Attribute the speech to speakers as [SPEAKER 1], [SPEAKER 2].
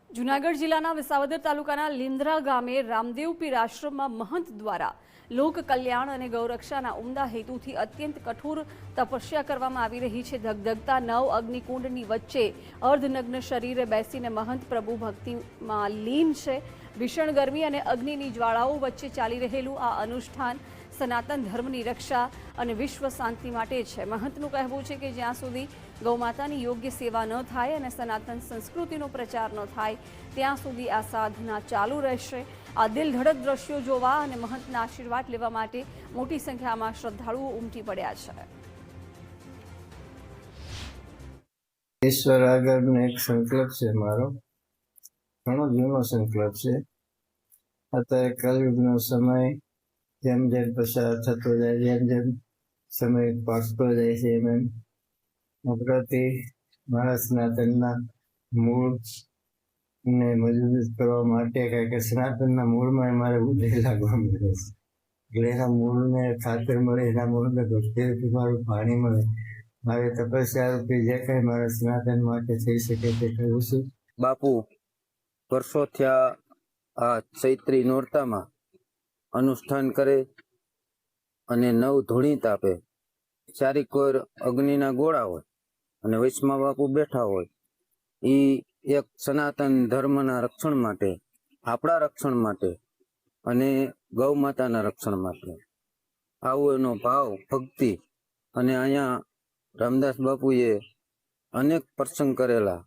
[SPEAKER 1] જૂનાગઢ જિલ્લાના વિસાવદર તાલુકાના લીંદ્રા ગામે રામદેવ પીર આશ્રમમાં મહંત દ્વારા લોક કલ્યાણ અને ગૌરક્ષાના ઉમદા હેતુથી અત્યંત કઠોર તપસ્યા કરવામાં આવી રહી છે। ધગધગતા નવ અગ્નિકુંડની વચ્ચે અર્ધનગ્ન શરીરે બેસીને મહંત પ્રભુ ભક્તિમાં લીન છે। ભીષણ ગરમી અને અગ્નિની જ્વાળાઓ વચ્ચે ચાલી રહેલું આ અનુષ્ઠાન સનાતન ધર્મની રક્ષા અને વિશ્વ શાંતિ માટે છે। મહંતનું કહેવું છે કે જ્યાં સુધી ગૌમાતાની યોગ્ય સેવા ન થાય અને સનાતન સંસ્કૃતિનો પ્રચાર ન થાય ત્યાં સુધી આ સાધના ચાલુ રહેશે। આ દિલધડક દ્રશ્યો જોવા અને મહંતના આશીર્વાદ લેવા માટે મોટી સંખ્યામાં શ્રદ્ધાળુઓ ઉમટી પડ્યા છે।
[SPEAKER 2] ઈશ્વર આગળનો એક સંકલ્પ છે મારો, ઘણો જૂનો સંકલ્પ છે। અત્યારે કલયુગનો સમય જેમ જેમ પસાર થતો જાય, જેમ જેમ સમય પાકતો જાય છે એમ આપણાથી મારા સનાતનના મૂળને મજબૂત કરવા માટે, કારણ કે સનાતનના મૂળમાં મારે ઉદય લાગવા મળે છે, એટલે એના મૂળને ખાતર મળે, એના મૂળને ભક્તિથી મારું પાણી મળે। મારે તપસ્યા રૂપી જે કંઈ મારા સનાતન માટે થઈ શકે તે કરું છું।
[SPEAKER 3] બાપુ વર્ષો થયા આ ચૈત્રી નોરતામાં અનુષ્ઠાન કરે અને નવ ધૂણી તાપે, ચારી કોર અગ્નિના ગોળા હોય અને વૈષ્ણવ બાપુ બેઠા હોય। એ એક સનાતન ધર્મના રક્ષણ માટે, આપણા રક્ષણ માટે અને ગૌ માતાના રક્ષણ માટે આવો એનો ભાવ, ભક્તિ। અને અહીંયા રામદાસ બાપુએ અનેક પ્રસંગ કરેલા,